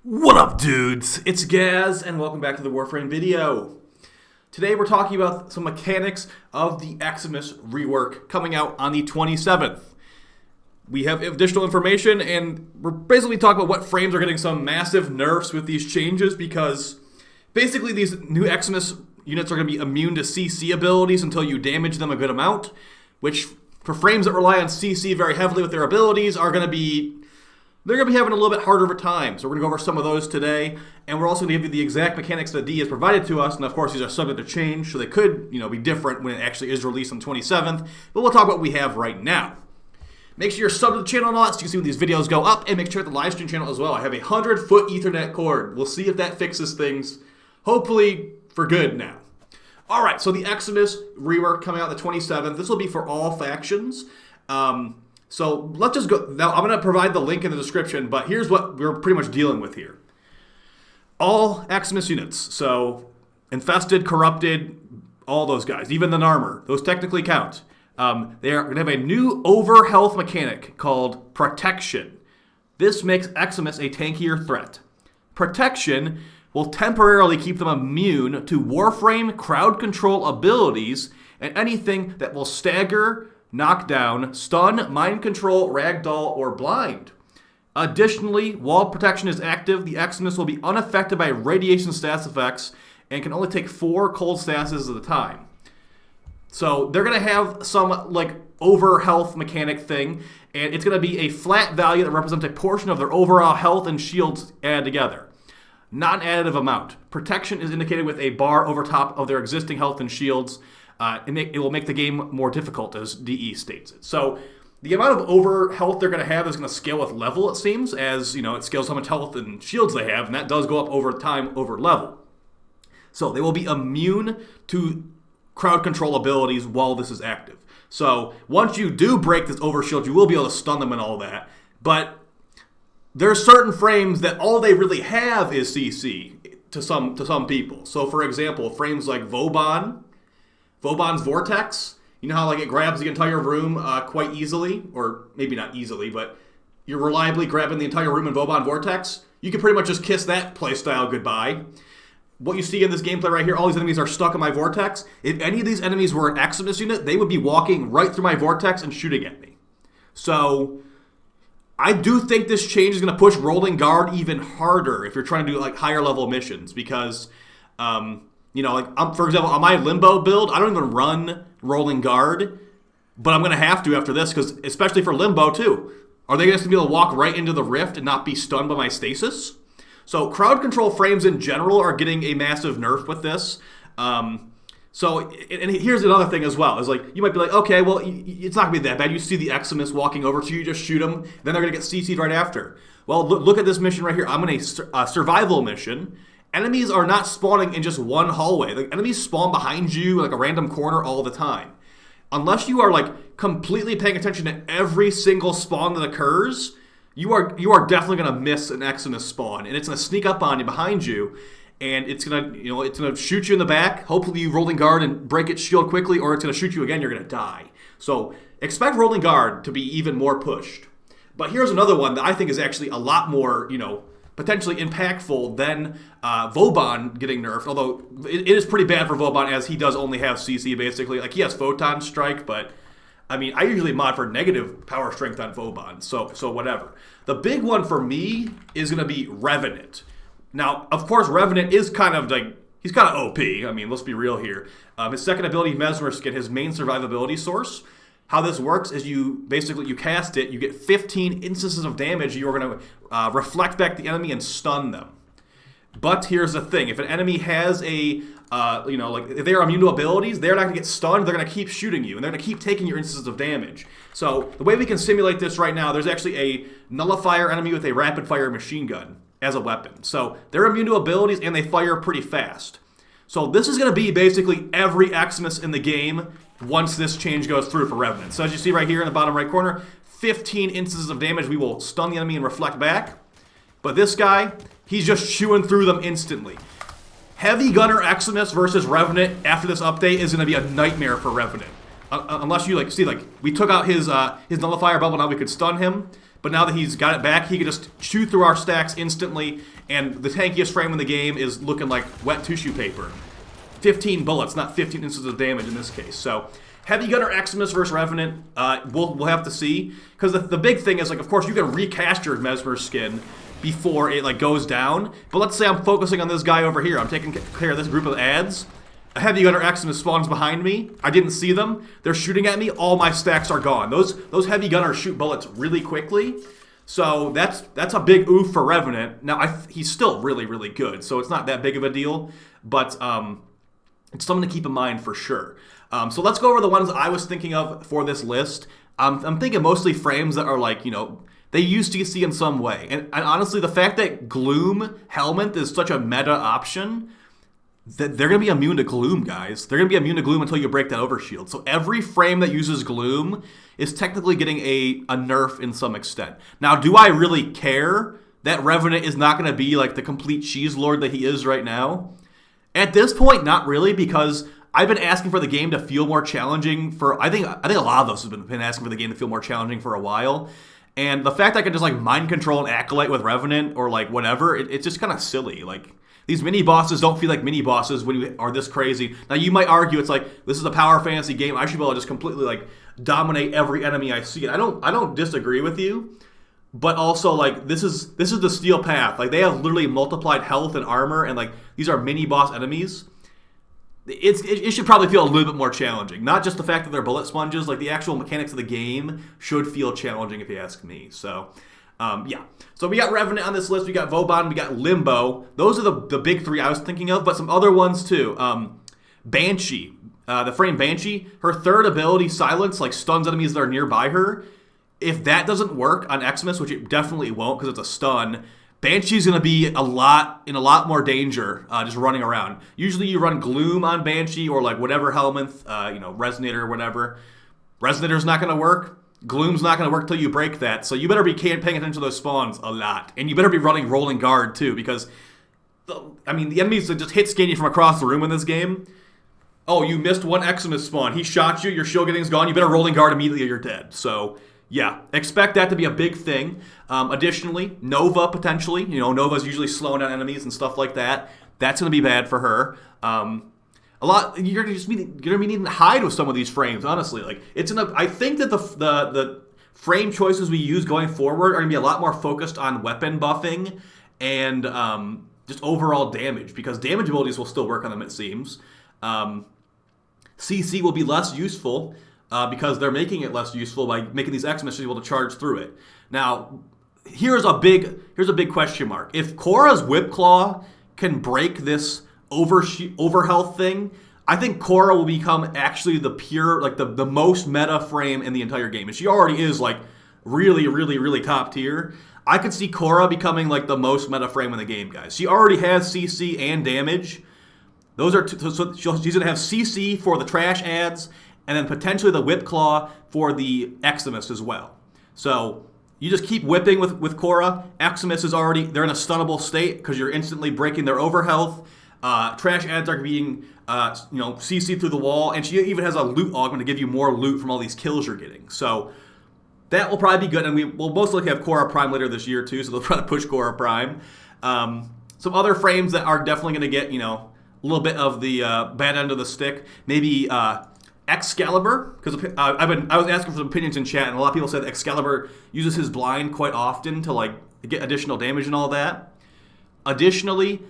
What up, dudes? It's Gaz, and welcome back to the Warframe video. Today we're talking about some mechanics of the Eximus rework coming out on the 27th. We have additional information, and we're basically talking about what frames are getting some massive nerfs with these changes, because basically these new Eximus units are going to be immune to CC abilities until you damage them a good amount, which for frames that rely on CC very heavily with their abilities are going to be having a little bit harder of a time. So we're going to go over some of those today, and we're also going to give you the exact mechanics that D has provided to us, and of course these are subject to change, so they could, be different when it actually is released on the 27th, but we'll talk about what we have right now. Make sure you're subbed to the channel and all that so you can see when these videos go up, and make sure to check the live stream channel as well. I have a 100-foot Ethernet cord. We'll see if that fixes things, hopefully for good now. Alright, so the Eximus rework coming out the 27th. This will be for all factions. So let's just go. Now I'm going to provide the link in the description, but here's what we're pretty much dealing with here. All Eximus units, so infested, corrupted, all those guys, even the armor, those technically count. They are going to have a new over health mechanic called Protection. This makes Eximus a tankier threat. Protection will temporarily keep them immune to Warframe crowd control abilities and anything that will stagger, knockdown, stun, mind control, ragdoll, or blind. Additionally, while protection is active, the Eximus will be unaffected by radiation status effects and can only take 4 cold statuses at a time. So they're going to have some over health mechanic thing, and it's going to be a flat value that represents a portion of their overall health and shields added together. Not an additive amount. Protection is indicated with a bar over top of their existing health and shields. It will make the game more difficult, as DE states it. So the amount of over health they're going to have is going to scale with level, it seems, as it scales how much health and shields they have, and that does go up over time over level. So they will be immune to crowd control abilities while this is active. So once you do break this over shield, you will be able to stun them and all that. But there are certain frames that all they really have is CC to some people. So for example, frames like Vauban's Vortex, you know how it grabs the entire room quite easily, or maybe not easily, but you're reliably grabbing the entire room in Vauban Vortex. You can pretty much just kiss that playstyle goodbye. What you see in this gameplay right here, all these enemies are stuck in my Vortex. If any of these enemies were an Eximus unit, they would be walking right through my Vortex and shooting at me. So I do think this change is going to push Rolling Guard even harder if you're trying to do higher level missions, because for example, on my LIMBO build, I don't even run Rolling Guard, but I'm going to have to after this, because especially for LIMBO too. Are they going to be able to walk right into the rift and not be stunned by my stasis? So crowd control frames in general are getting a massive nerf with this. And here's another thing as well. Is you might be like, okay, well, it's not going to be that bad. You see the Eximus walking over to you, just shoot them, then they're going to get CC'd right after. Well, look at this mission right here. I'm in a survival mission. Enemies are not spawning in just one hallway. Enemies spawn behind you a random corner all the time. Unless you are completely paying attention to every single spawn that occurs, you are definitely going to miss an Eximus spawn, and it's going to sneak up on you behind you, and it's going to shoot you in the back. Hopefully you Rolling Guard and break its shield quickly, or it's going to shoot you again. You're going to die. So expect Rolling Guard to be even more pushed. But here's another one that I think is actually a lot more potentially impactful than Vauban getting nerfed, although it is pretty bad for Vauban, as he does only have CC basically. He has Photon Strike, but I usually mod for negative power strength on Vauban, so whatever. The big one for me is going to be Revenant. Now, of course, Revenant is kind of he's kind of OP. Let's be real here. His second ability, Mesmer's Skin, his main survivability source. How this works is you cast it, you get 15 instances of damage, you are going to reflect back the enemy and stun them. But here's the thing, if an enemy has if they're immune to abilities, they're not going to get stunned, they're going to keep shooting you, and they're going to keep taking your instances of damage. So the way we can simulate this right now, there's actually a nullifier enemy with a rapid fire machine gun as a weapon. So they're immune to abilities and they fire pretty fast. So this is going to be basically every Eximus in the game once this change goes through for Revenant. So as you see right here in the bottom right corner, 15 instances of damage, we will stun the enemy and reflect back. But this guy, he's just chewing through them instantly. Heavy Gunner Eximus versus Revenant after this update is going to be a nightmare for Revenant. Unless you see we took out his nullifier bubble, now we could stun him. but now that he's got it back, he can just shoot through our stacks instantly, and the tankiest frame in the game is looking like wet tissue paper. 15 bullets, not 15 instances of damage in this case. So Heavy Gunner Eximus versus Revenant, we'll have to see. Because the big thing is, like, of course, you can recast your Mesmer skin before it, like, goes down. But let's say I'm focusing on this guy over here. I'm taking care of this group of ads. A Heavy Gunner Eximus spawns behind me. I didn't see them. They're shooting at me. All my stacks are gone. Those Heavy Gunners shoot bullets really quickly. So that's a big oof for Revenant. Now, he's still really, really good. So it's not that big of a deal. But it's something to keep in mind for sure. So let's go over the ones I was thinking of for this list. I'm thinking mostly frames that are like, they use CC in some way. And honestly, the fact that Gloom Helmet is such a meta option, that they're going to be immune to Gloom, guys. They're going to be immune to Gloom until you break that overshield. So every frame that uses Gloom is technically getting a nerf in some extent. Now, do I really care that Revenant is not going to be like the complete cheese lord that he is right now? At this point, not really, because I've been asking for the game to feel more challenging for, I think a lot of us have been asking for the game to feel more challenging for a while. And the fact I can just like mind control an Acolyte with Revenant or like whatever, it's just kind of silly. Like, these mini bosses don't feel like mini bosses when you are this crazy. Now you might argue it's like, this is a power fantasy game, I should be able to just completely like dominate every enemy I see. I don't disagree with you, but also like this is the Steel Path. Like, they have literally multiplied health and armor, and like these are mini boss enemies. It should probably feel a little bit more challenging. Not just the fact that they're bullet sponges, like the actual mechanics of the game should feel challenging if you ask me. So, yeah. So we got Revenant on this list, we got Vauban, we got Limbo. Those are the big three I was thinking of, but some other ones too. Banshee, the frame Banshee, her third ability, Silence, like stuns enemies that are nearby her. If that doesn't work on Eximus, which it definitely won't because it's a stun, Banshee's going to be in a lot more danger just running around. Usually you run Gloom on Banshee or like whatever helmet, Resonator or whatever. Resonator's not going to work. Gloom's not going to work till you break that. So you better be paying attention to those spawns a lot. And you better be running Rolling Guard too, because, the enemies that just hit scan you from across the room in this game. Oh, you missed one Eximus spawn. He shot you, your shield getting's gone. You better Rolling Guard immediately or you're dead. So yeah, expect that to be a big thing. Additionally, Nova potentially. Nova's usually slowing down enemies and stuff like that. That's going to be bad for her. You're going to be needing to hide with some of these frames, honestly. Like, I think that the frame choices we use going forward are going to be a lot more focused on weapon buffing and just overall damage, because damage abilities will still work on them, it seems. CC will be less useful because they're making it less useful by making these Eximus able to charge through it. Now, here's a big question mark. If Khora's Whip Claw can break this overhealth thing, I think Khora will become actually the pure, like the most meta frame in the entire game. And she already is like really, really, really top tier. I could see Khora becoming like the most meta frame in the game, guys. She already has CC and damage. Those are so she's gonna have CC for the trash ads, and then potentially the Whip Claw for the Eximus as well. So you just keep whipping with Khora. Eximus is they're in a stunnable state because you're instantly breaking their overhealth. Trash ads are being, CC through the wall, and she even has a loot augment to give you more loot from all these kills you're getting. So that will probably be good, and we will most likely have Khora Prime later this year too, so they'll try to push Khora Prime. Some other frames that are definitely going to get, a little bit of the bad end of the stick. Maybe Excalibur, because I was asking for some opinions in chat, and a lot of people said Excalibur uses his blind quite often to like get additional damage and all that. Additionally,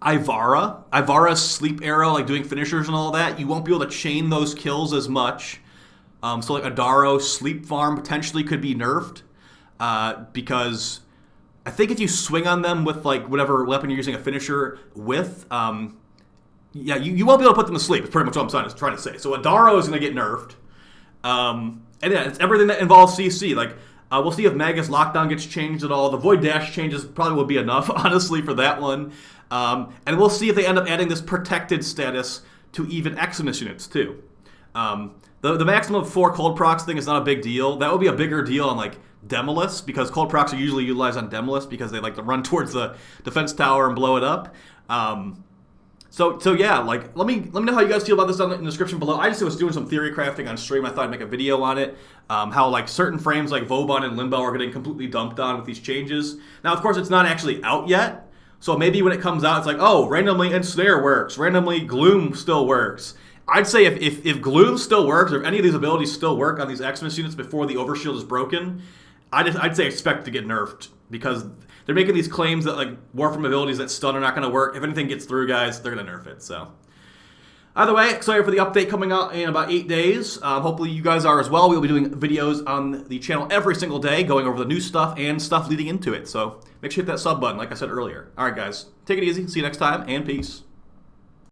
Ivara's sleep arrow, like doing finishers and all that, you won't be able to chain those kills as much. So like Adaro sleep farm potentially could be nerfed because I think if you swing on them with like whatever weapon you're using a finisher with, you won't be able to put them to sleep. It's pretty much what I'm trying to say. So Adaro is going to get nerfed. And yeah, it's everything that involves CC. Like, we'll see if Magus Lockdown gets changed at all. The Void Dash changes probably will be enough, honestly, for that one. And we'll see if they end up adding this protected status to even Eximus units, too. The maximum of 4 cold procs thing is not a big deal. That would be a bigger deal on, like, Demolus, because cold procs are usually utilized on Demolus because they like to run towards the defense tower and blow it up. So yeah, like let me know how you guys feel about this in the description below. I just was doing some theory crafting on stream. I thought I'd make a video on it. How like certain frames like Vauban and Limbo are getting completely dumped on with these changes. Now, of course, it's not actually out yet. So maybe when it comes out, it's like, oh, randomly Ensnare works, randomly Gloom still works. I'd say if Gloom still works, or if any of these abilities still work on these Eximus units before the Overshield is broken, I'd say expect to get nerfed, because they're making these claims that like Warframe abilities that stun are not going to work. If anything gets through, guys, they're going to nerf it. So either way, excited for the update coming out in about 8 days. Hopefully you guys are as well. We'll be doing videos on the channel every single day, going over the new stuff and stuff leading into it. So make sure you hit that sub button, like I said earlier. All right, guys, take it easy. See you next time, and peace.